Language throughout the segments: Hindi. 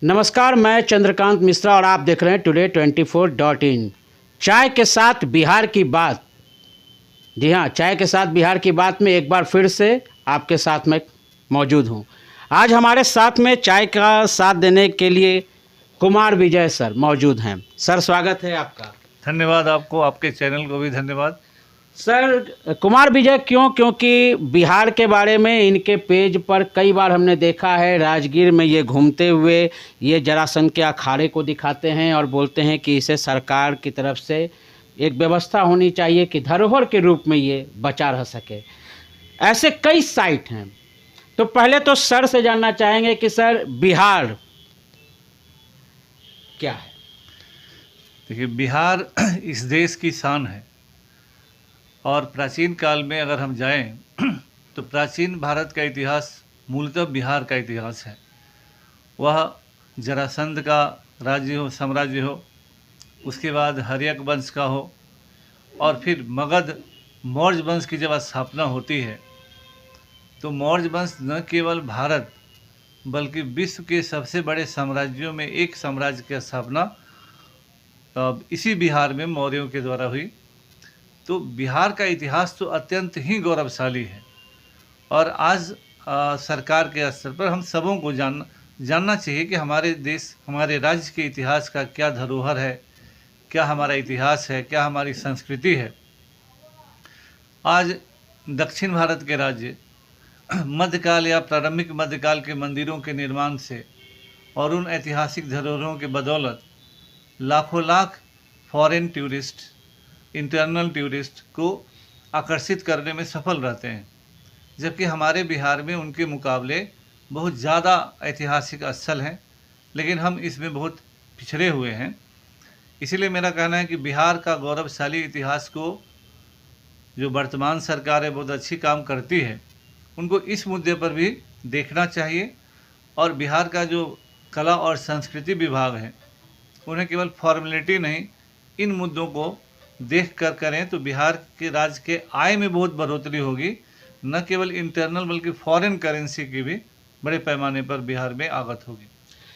नमस्कार, मैं चंद्रकांत मिश्रा और आप देख रहे हैं टुडे 24.in। चाय के साथ बिहार की बात। जी हाँ, चाय के साथ बिहार की बात में एक बार फिर से आपके साथ में मौजूद हूँ। आज हमारे साथ में चाय का साथ देने के लिए कुमार विजय सर मौजूद हैं। सर, स्वागत है आपका। धन्यवाद आपको, आपके चैनल को भी धन्यवाद। सर, कुमार विजय क्यों? क्योंकि बिहार के बारे में इनके पेज पर कई बार हमने देखा है, राजगीर में ये घूमते हुए ये जरासंध के अखाड़े को दिखाते हैं और बोलते हैं कि इसे सरकार की तरफ से एक व्यवस्था होनी चाहिए कि धरोहर के रूप में ये बचा रह सके। ऐसे कई साइट हैं। तो पहले तो सर से जानना चाहेंगे कि सर, बिहार क्या है? देखिए, बिहार इस देश की शान है और प्राचीन काल में अगर हम जाएं तो प्राचीन भारत का इतिहास मूलतः बिहार का इतिहास है। वह जरासंध का राज्य हो, साम्राज्य हो, उसके बाद हर्यक वंश का हो और फिर मगध मौर्य वंश की जब स्थापना होती है तो मौर्य वंश न केवल भारत बल्कि विश्व के सबसे बड़े साम्राज्यों में एक साम्राज्य की स्थापना इसी बिहार में मौर्यों के द्वारा हुई। तो बिहार का इतिहास तो अत्यंत ही गौरवशाली है और आज सरकार के स्तर पर हम सबों को जानना चाहिए कि हमारे देश, हमारे राज्य के इतिहास का क्या धरोहर है, क्या हमारा इतिहास है, क्या हमारी संस्कृति है। आज दक्षिण भारत के राज्य मध्यकाल या प्रारंभिक मध्यकाल के मंदिरों के निर्माण से और उन ऐतिहासिक धरोहरों के बदौलत लाखों lakh foreign tourist, internal tourist को आकर्षित करने में सफल रहते हैं, जबकि हमारे बिहार में उनके मुकाबले बहुत ज़्यादा ऐतिहासिक स्थल हैं, लेकिन हम इसमें बहुत पिछड़े हुए हैं। इसीलिए मेरा कहना है कि बिहार का गौरवशाली इतिहास को जो वर्तमान सरकार है बहुत अच्छी काम करती है, उनको इस मुद्दे पर भी देखना चाहिए और बिहार का जो कला और संस्कृति विभाग है उन्हें केवल फॉर्मेलिटी नहीं, इन मुद्दों को देख कर करें तो बिहार के राज्य के आय में बहुत बढ़ोतरी होगी। न केवल इंटरनल बल्कि फॉरेन करेंसी की भी बड़े पैमाने पर बिहार में आगत होगी।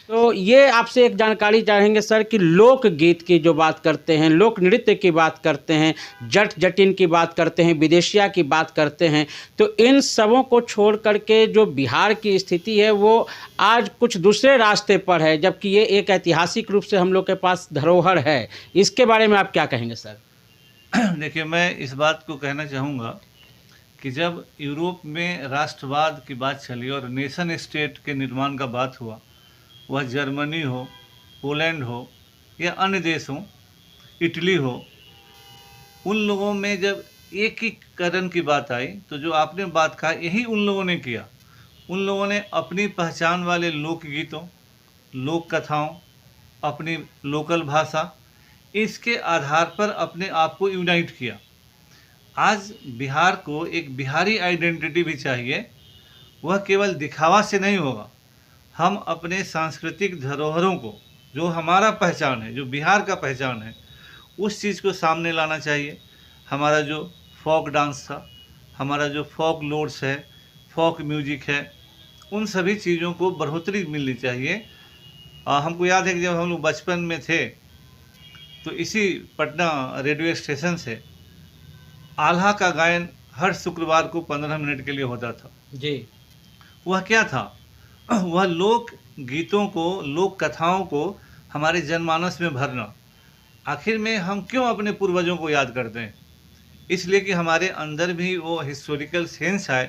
तो ये आपसे एक जानकारी चाहेंगे सर कि लोकगीत की जो बात करते हैं, लोक नृत्य की बात करते हैं, जट जटिन की बात करते हैं, विदेशिया की बात करते हैं, तो इन सबों को छोड़ करके जो बिहार की स्थिति है वो आज कुछ दूसरे रास्ते पर है, जबकि ये एक ऐतिहासिक रूप से हम लोग के पास धरोहर है। इसके बारे में आप क्या कहेंगे सर? देखिए, मैं इस बात को कहना चाहूँगा कि जब यूरोप में राष्ट्रवाद की बात चली और नेशन स्टेट के निर्माण का बात हुआ, वह जर्मनी हो, पोलैंड हो या अन्य देश हो, इटली हो, उन लोगों में जब एकीकरण की बात आई तो जो आपने बात कहा यही उन लोगों ने किया। उन लोगों ने अपनी पहचान वाले लोकगीतों, लोक कथाओं, अपनी लोकल भाषा, इसके आधार पर अपने आप को यूनाइट किया। आज बिहार को एक बिहारी आइडेंटिटी भी चाहिए। वह केवल दिखावा से नहीं होगा। हम अपने सांस्कृतिक धरोहरों को, जो हमारा पहचान है, जो बिहार का पहचान है, उस चीज़ को सामने लाना चाहिए। हमारा जो फोक डांस था, हमारा जो फोक लोड्स है, फोक म्यूजिक है, उन सभी चीज़ों को बढ़ोतरी मिलनी चाहिए। हमको याद है कि जब हम लोग बचपन में थे तो इसी पटना रेडियो स्टेशन से आल्हा का गायन हर शुक्रवार को 15 मिनट के लिए होता था जी। वह क्या था? वह लोक गीतों को, लोक कथाओं को हमारे जनमानस में भरना। आखिर में हम क्यों अपने पूर्वजों को याद करते हैं? इसलिए कि हमारे अंदर भी वो हिस्टोरिकल सेंस आए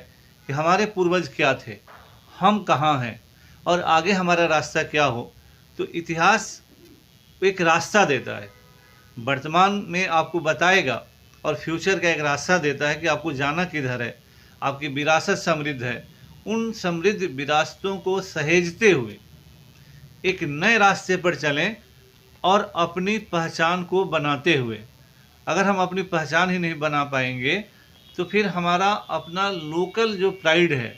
कि हमारे पूर्वज क्या थे, हम कहाँ हैं और आगे हमारा रास्ता क्या हो। तो इतिहास एक रास्ता देता है, वर्तमान में आपको बताएगा और फ्यूचर का एक रास्ता देता है कि आपको जाना किधर है। आपकी विरासत समृद्ध है, उन समृद्ध विरासतों को सहेजते हुए एक नए रास्ते पर चलें और अपनी पहचान को बनाते हुए। अगर हम अपनी पहचान ही नहीं बना पाएंगे तो फिर हमारा अपना लोकल जो प्राइड है,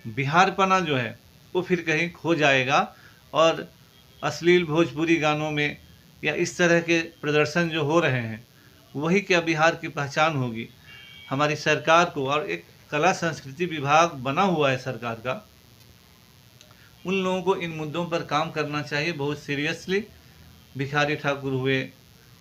बिहारपना जो है, वो फिर कहीं खो जाएगा और अश्लील भोजपुरी गानों में या इस तरह के प्रदर्शन जो हो रहे हैं वही क्या बिहार की पहचान होगी। हमारी सरकार को, और एक कला संस्कृति विभाग बना हुआ है सरकार का, उन लोगों को इन मुद्दों पर काम करना चाहिए बहुत सीरियसली। भिखारी ठाकुर हुए,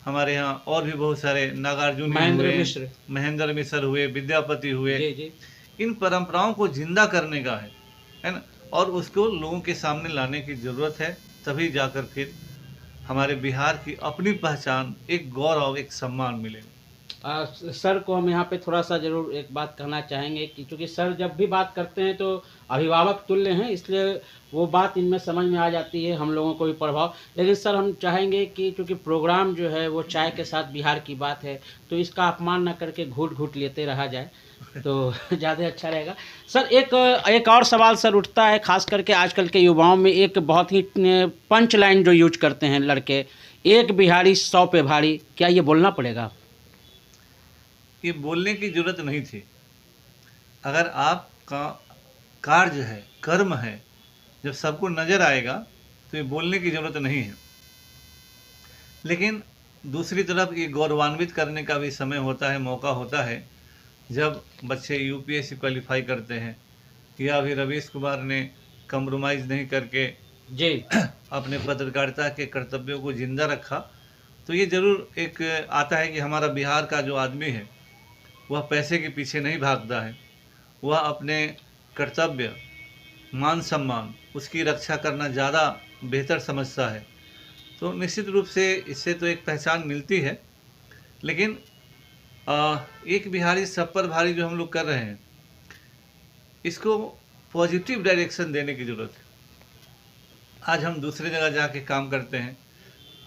हमारे यहाँ और भी बहुत सारे, नागार्जुन हुए, महेंद्र मिश्र हुए, विद्यापति हुए। जी जी। इन परंपराओं को जिंदा करने का है ना, और उसको लोगों के सामने लाने की ज़रूरत है। तभी जाकर फिर हमारे बिहार की अपनी पहचान, एक गौरव, एक सम्मान मिलेगा। सर को हम यहाँ पे थोड़ा सा ज़रूर एक बात कहना चाहेंगे कि चूँकि सर जब भी बात करते हैं तो अभिभावक तुल्य हैं, इसलिए वो बात इनमें समझ में आ जाती है, हम लोगों को भी प्रभाव। लेकिन सर हम चाहेंगे कि चूँकि प्रोग्राम जो है वो चाय के साथ बिहार की बात है, तो इसका अपमान न करके घूट घूट लेते रहा जाए तो ज़्यादा अच्छा रहेगा। सर एक और सवाल सर उठता है, खास करके आजकल के युवाओं में एक बहुत ही पंच लाइन जो यूज करते हैं लड़के, एक बिहारी 100 पे भारी, क्या ये बोलना पड़ेगा? ये बोलने की जरूरत नहीं थी। अगर आपका कार्य है, कर्म है, जब सबको नज़र आएगा तो ये बोलने की ज़रूरत नहीं है। लेकिन दूसरी तरफ ये गौरवान्वित करने का भी समय होता है, मौका होता है, जब बच्चे यूपीएससी क्वालिफाई करते हैं, या अभी रवीश कुमार ने कम्प्रोमाइज़ नहीं करके जी अपने पत्रकारिता के कर्तव्यों को जिंदा रखा। तो ये ज़रूर एक आता है कि हमारा बिहार का जो आदमी है वह पैसे के पीछे नहीं भागता है, वह अपने कर्तव्य, मान सम्मान, उसकी रक्षा करना ज़्यादा बेहतर समझता है। तो निश्चित रूप से इससे तो एक पहचान मिलती है। लेकिन एक बिहारी सब पर भारी जो हम लोग कर रहे हैं, इसको पॉजिटिव डायरेक्शन देने की ज़रूरत है। आज हम दूसरे जगह जाके काम करते हैं,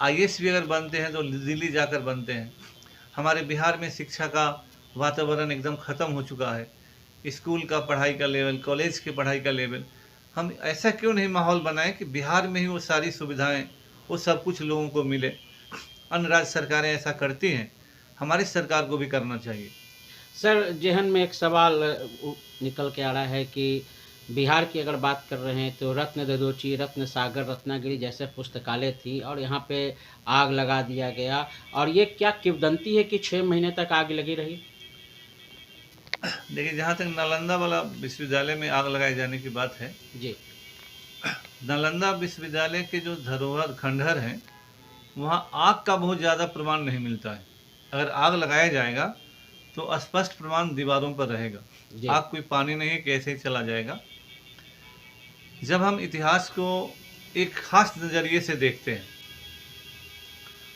आईएएस भी अगर बनते हैं तो दिल्ली जाकर बनते हैं। हमारे बिहार में शिक्षा का वातावरण एकदम ख़त्म हो चुका है, स्कूल का पढ़ाई का लेवल, कॉलेज की पढ़ाई का लेवल। हम ऐसा क्यों नहीं माहौल बनाएं कि बिहार में ही वो सारी सुविधाएं, वो सब कुछ लोगों को मिले। अन्य राज्य सरकारें ऐसा करती हैं, हमारी सरकार को भी करना चाहिए। सर जेहन में एक सवाल निकल के आ रहा है कि बिहार की अगर बात कर रहे हैं तो रत्न दधोची, रत्न सागर, रत्नागिरी जैसे पुस्तकालय थी और यहाँ पे आग लगा दिया गया, और ये क्या किंवदंती है कि 6 महीने तक आग लगी रही? देखिए, जहाँ तक नालंदा वाला विश्वविद्यालय में आग लगाए जाने की बात है जी, नालंदा विश्वविद्यालय के जो धरोहर खंडहर हैं, वहाँ आग का बहुत ज़्यादा प्रमाण नहीं मिलता है। अगर आग लगाया जाएगा तो स्पष्ट प्रमाण दीवारों पर रहेगा। आग कोई पानी नहीं कैसे ही चला जाएगा। जब हम इतिहास को एक खास नज़रिए से देखते हैं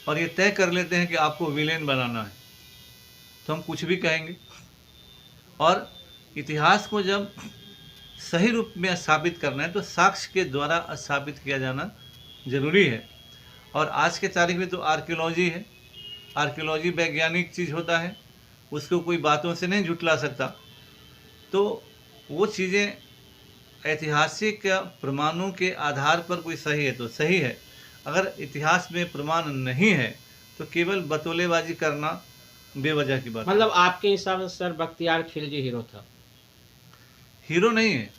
और ये तय कर लेते हैं कि आपको विलेन बनाना है, तो हम कुछ भी कहेंगे। और इतिहास को जब सही रूप में स्थापित करना है तो साक्ष्य के द्वारा स्थापित किया जाना जरूरी है। और आज के तारीख में तो आर्कियोलॉजी है, आर्कियोलॉजी वैज्ञानिक चीज़ होता है, उसको कोई बातों से नहीं झुटला सकता। तो वो चीज़ें ऐतिहासिक प्रमाणों के आधार पर कोई सही है तो सही है, अगर इतिहास में प्रमाण नहीं है तो केवल बतौलेबाजी करना बेवजह की बात। मतलब आपके हिसाब से सर बख्तियार खिलजी हीरो था? हीरो नहीं है।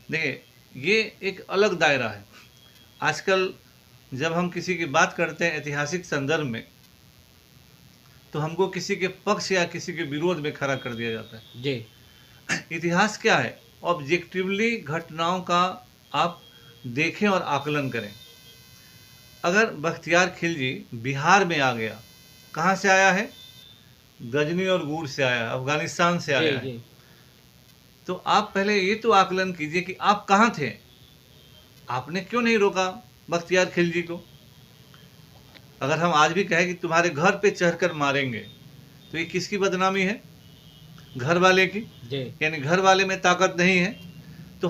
देखिए, ये एक अलग दायरा है। आजकल जब हम किसी की बात करते हैं ऐतिहासिक संदर्भ में, तो हमको किसी के पक्ष या किसी के विरोध में खड़ा कर दिया जाता है। जी, इतिहास क्या है? ऑब्जेक्टिवली घटनाओं का आप देखें और आकलन करें। अगर बख्तियार खिलजी बिहार में आ गया, कहाँ से आया है? गजनी और गूर से आया, अफगानिस्तान से आया है। तो आप पहले ये तो आकलन कीजिए कि आप कहाँ थे, आपने क्यों नहीं रोका बख्तियार खिलजी को? अगर हम आज भी कहें कि तुम्हारे घर पे चढ़कर मारेंगे, तो ये किसकी बदनामी है? घर वाले की। यानी घर वाले में ताकत नहीं है। तो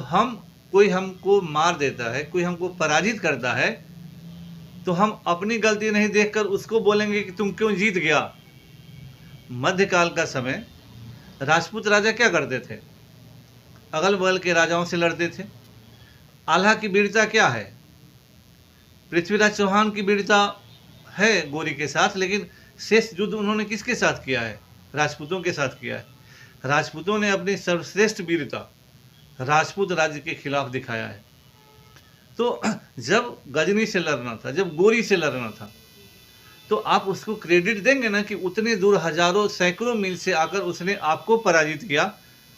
कोई हमको मार देता है, कोई हमको पराजित करता है, तो हम अपनी गलती नहीं देखकर उसको बोलेंगे कि तुम क्यों जीत गया। मध्यकाल का समय राजपूत राजा क्या करते थे? अगल बगल के राजाओं से लड़ते थे। आल्हा की वीरता क्या है? पृथ्वीराज चौहान की वीरता है गोरी के साथ, लेकिन शेष युद्ध उन्होंने किसके साथ किया है? राजपूतों के साथ किया है। राजपूतों ने अपनी सर्वश्रेष्ठ वीरता राजपूत राज्य के खिलाफ दिखाया है। तो जब गजनी से लड़ना था, जब गोरी से लड़ना था, तो आप उसको क्रेडिट देंगे ना कि उतने दूर हजारों सैकड़ों मील से आकर उसने आपको पराजित किया,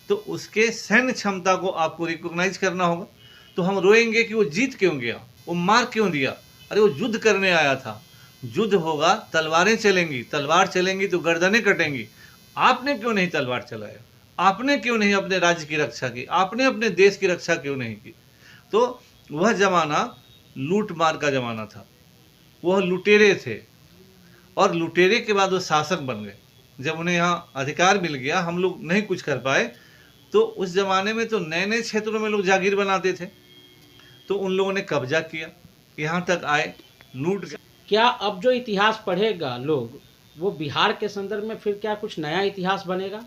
तो उसके सैन्य क्षमता को आपको रिकॉग्नाइज करना होगा। तो हम रोएंगे कि वो जीत क्यों गया, वो मार क्यों दिया। अरे वो युद्ध करने आया था, युद्ध होगा, तलवारें चलेंगी, तलवार चलेंगी तो गर्दनें कटेंगी। आपने क्यों नहीं तलवार चलाया, आपने क्यों नहीं अपने राज्य की रक्षा की, आपने अपने देश की रक्षा क्यों नहीं की। तो वह ज़माना लूट मार का ज़माना था, वह लुटेरे थे, और लुटेरे के बाद वो शासक बन गए। जब उन्हें यहाँ अधिकार मिल गया, हम लोग नहीं कुछ कर पाए, तो उस ज़माने में तो नए नए क्षेत्रों में लोग जागीर बनाते थे, तो उन लोगों ने कब्जा किया, यहाँ तक आए, लूट गए। क्या अब जो इतिहास पढ़ेगा लोग, वो बिहार के संदर्भ में फिर क्या कुछ नया इतिहास बनेगा,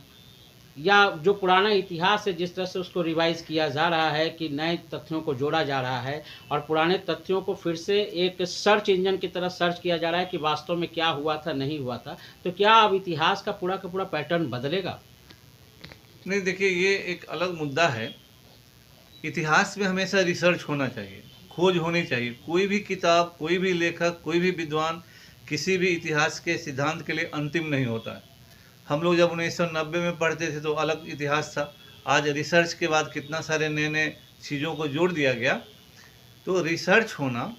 या जो पुराना इतिहास है जिस तरह से उसको रिवाइज किया जा रहा है कि नए तथ्यों को जोड़ा जा रहा है और पुराने तथ्यों को फिर से एक सर्च इंजन की तरह सर्च किया जा रहा है कि वास्तव में क्या हुआ था, नहीं हुआ था, तो क्या अब इतिहास का पूरा पैटर्न बदलेगा? नहीं, देखिए, ये एक अलग मुद्दा है। इतिहास में हमेशा रिसर्च होना चाहिए, खोज होनी चाहिए। कोई भी किताब, कोई भी लेखक, कोई भी विद्वान किसी भी इतिहास के सिद्धांत के लिए अंतिम नहीं होता है। हम लोग जब 1990 में पढ़ते थे तो अलग इतिहास था, आज रिसर्च के बाद कितना सारे नए नए चीज़ों को जोड़ दिया गया। तो रिसर्च होना,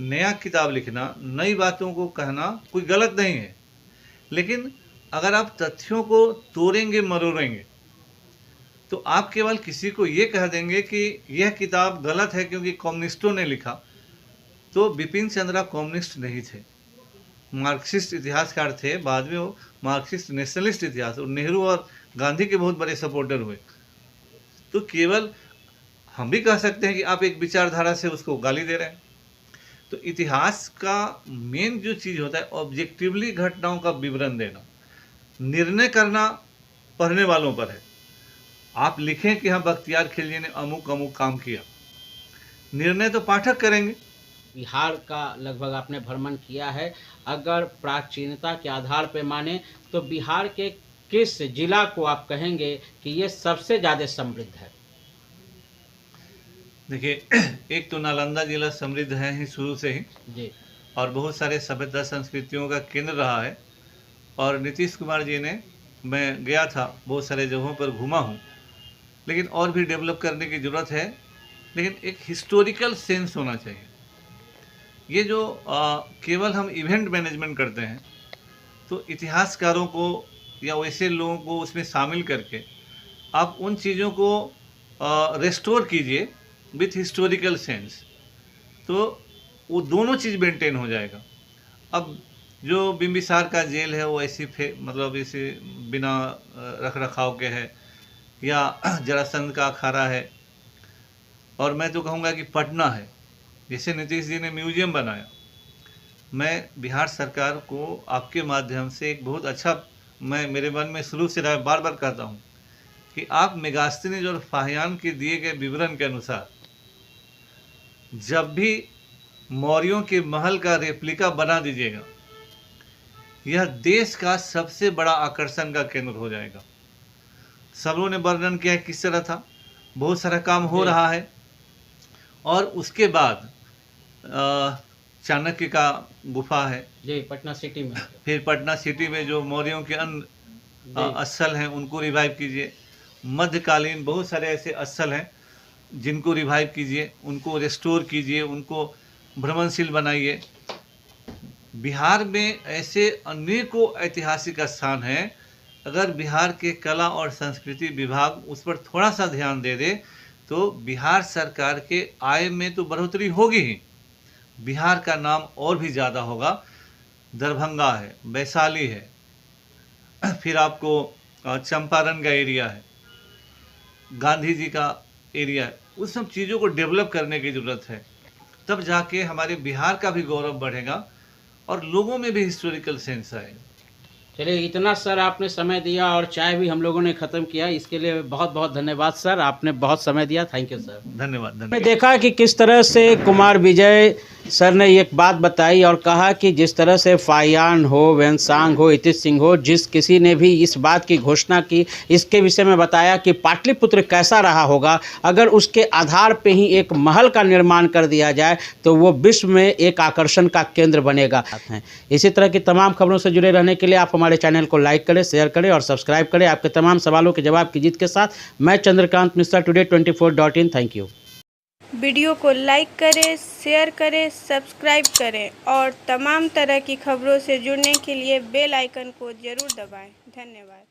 नया किताब लिखना, नई बातों को कहना कोई गलत नहीं है, लेकिन अगर आप तथ्यों को तोड़ेंगे मरोड़ेंगे तो आप केवल किसी को ये कह देंगे कि यह किताब गलत है क्योंकि कम्युनिस्टों ने लिखा। तो बिपिन चंद्रा कम्युनिस्ट नहीं थे, मार्क्सिस्ट इतिहासकार थे। बाद में वो मार्क्सिस्ट नेशनलिस्ट इतिहास, और नेहरू और गांधी के बहुत बड़े सपोर्टर हुए। तो केवल हम भी कह सकते हैं कि आप एक विचारधारा से उसको गाली दे रहे हैं। तो इतिहास का मेन जो चीज़ होता है, ऑब्जेक्टिवली घटनाओं का विवरण देना। निर्णय करना पढ़ने वालों पर है। आप लिखें कि हाँ, बख्तियार खिलजी ने अमुक अमुक काम किया, निर्णय तो पाठक करेंगे। बिहार का लगभग आपने भ्रमण किया है, अगर प्राचीनता के आधार पर माने तो बिहार के किस जिला को आप कहेंगे कि ये सबसे ज़्यादा समृद्ध है? देखिए, एक तो नालंदा जिला समृद्ध है ही शुरू से ही जी, और बहुत सारे सभ्यता संस्कृतियों का केंद्र रहा है। और नीतीश कुमार जी ने, मैं गया था, बहुत सारे जगहों पर घूमा हूँ, लेकिन और भी डेवलप करने की ज़रूरत है। लेकिन एक हिस्टोरिकल सेंस होना चाहिए। ये जो केवल हम इवेंट मैनेजमेंट करते हैं, तो इतिहासकारों को या वैसे लोगों को उसमें शामिल करके आप उन चीज़ों को रेस्टोर कीजिए विथ हिस्टोरिकल सेंस, तो वो दोनों चीज़ मेंटेन हो जाएगा। अब जो बिम्बिसार का जेल है वो ऐसी मतलब ऐसे बिना रख रखाव के है, या जरासंध का अखाड़ा है, और मैं तो कहूँगा कि पटना है। जैसे नीतीश जी ने म्यूजियम बनाया, मैं बिहार सरकार को आपके माध्यम से एक बहुत अच्छा, मैं मेरे मन में शुरू से रहा, बार बार कहता हूँ कि आप मेगास्तीनिज और फाहियान के दिए गए विवरण के अनुसार जब भी मौर्यों के महल का रेप्लिका बना दीजिएगा, यह देश का सबसे बड़ा आकर्षण का केंद्र हो जाएगा। सब लोगों ने वर्णन किया है किस तरह था, बहुत सारा काम हो रहा है। और उसके बाद चाणक्य का गुफा है जी, पटना सिटी में। फिर पटना सिटी में जो मौर्यों के अन्य स्थल हैं उनको रिवाइव कीजिए। मध्यकालीन बहुत सारे ऐसे स्थल हैं जिनको रिवाइव कीजिए, उनको रेस्टोर कीजिए, उनको भ्रमणशील बनाइए। बिहार में ऐसे अनेकों ऐतिहासिक स्थान हैं, अगर बिहार के कला और संस्कृति विभाग उस पर थोड़ा सा ध्यान दे दे तो बिहार सरकार के आय में तो बढ़ोतरी होगी ही, बिहार का नाम और भी ज़्यादा होगा। दरभंगा है, वैशाली है, फिर आपको चंपारण का एरिया है, गांधी जी का एरिया है, उस सब चीज़ों को डेवलप करने की ज़रूरत है। तब जाके हमारे बिहार का भी गौरव बढ़ेगा और लोगों में भी हिस्टोरिकल सेंस आएगा। चलिए, इतना सर आपने समय दिया और चाय भी हम लोगों ने ख़त्म किया, इसके लिए बहुत बहुत धन्यवाद सर, आपने बहुत समय दिया। Thank you sir. धन्यवाद। हमने देखा कि किस तरह से कुमार विजय सर ने एक बात बताई और कहा कि जिस तरह से फाहियान हो, वेंसांग हो, इतिश सिंह हो, जिस किसी ने भी इस बात की घोषणा की, इसके विषय में बताया कि पाटलिपुत्र कैसा रहा होगा अगर उसके आधार पे ही एक महल का निर्माण कर दिया जाए तो वो विश्व में एक आकर्षण का केंद्र बनेगा। इसी तरह की तमाम खबरों से जुड़े रहने के लिए आप हमारे चैनल को लाइक करें, शेयर करें और सब्सक्राइब करें। आपके तमाम सवालों के जवाब की जीत के साथ मैं Chandrakant Mishra, today 24.in। Thank you. Video को लाइक करें, शेयर करें, सब्सक्राइब करें और तमाम तरह की खबरों से जुड़ने के लिए बेल आइकन को ज़रूर दबाएं। धन्यवाद।